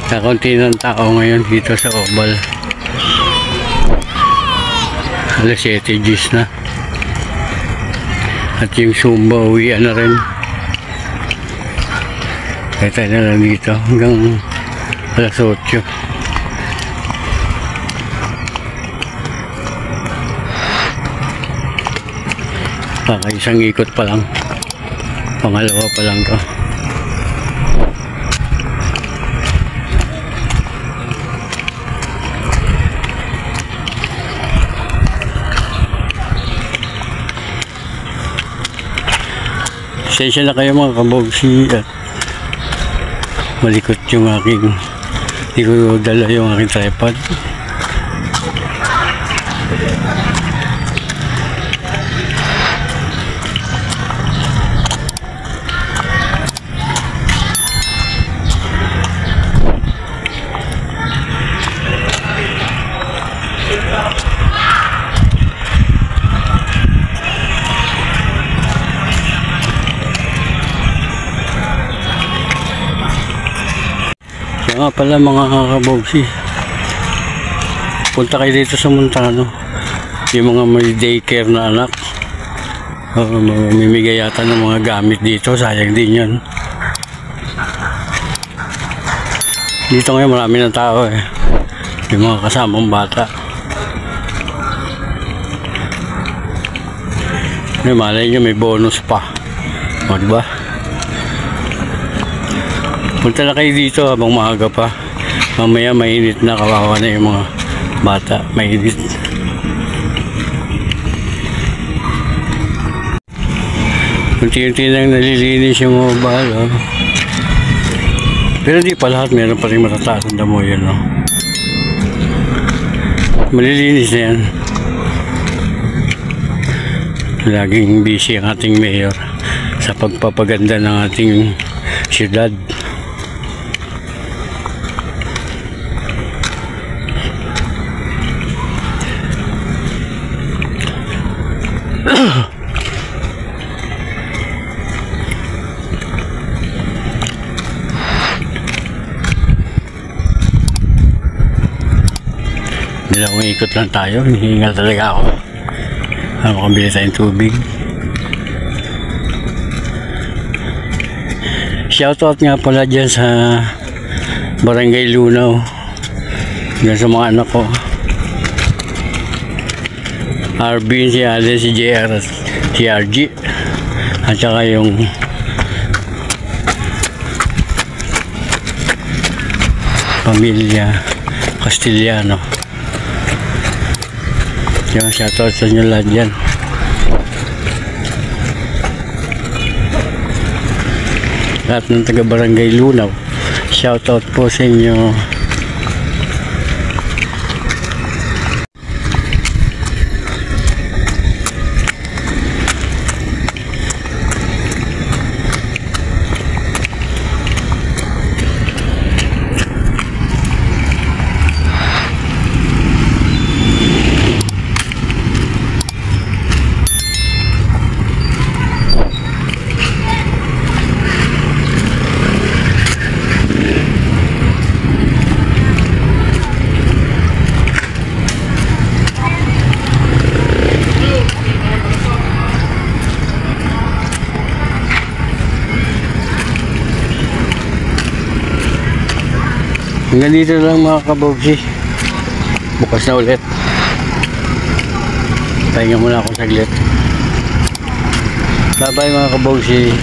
Kakunti ng tao ngayon dito sa Oval. Alas 7 Gs na. At yung Zumba uwian na rin. Kaya tayo na lang dito hanggang alas 8. Isang ikot pa lang. Pangalawa pa lang to. Pasensya na kayo mga kabogsi at malikot yung aking, hindi ko dala yung aking tripod. Nga pala mga kabogsi, punta kayo dito sa Montano, yung mga may daycare na anak, mamimigay yata ng mga gamit dito, sayang din yun. Dito ngayon marami ng tao yung mga kasamang bata. Malay nyo may bonus pa, o diba? Punta na kayo dito habang maaga pa. Mamaya mainit na, kawawa na yung mga bata. Mainit. Unti-unti nang nalilinis yung Oval. Pero di pa lahat, meron pa rin matataas ang damo yun. Malilinis na yan. Laging busy ang ating mayor sa pagpapaganda ng ating syudad. Dalawang ikot lang tayo, hinihingal talaga ako. Makabili tayong tubig. Shoutout nga pala dyan sa Barangay Lunaw, dyan sa mga anak ko, Arvin, si Ale, si JR, si RG, at saka yung pamilya Castellano. Yung shoutout sa inyo lahat dyan. Lahat ng taga Barangay Lunaw, shoutout po sa inyo. Hanggang dito lang mga kabogsi. Bukas na ulit. Pahinga muna ako saglit. Bye bye mga kabogsi.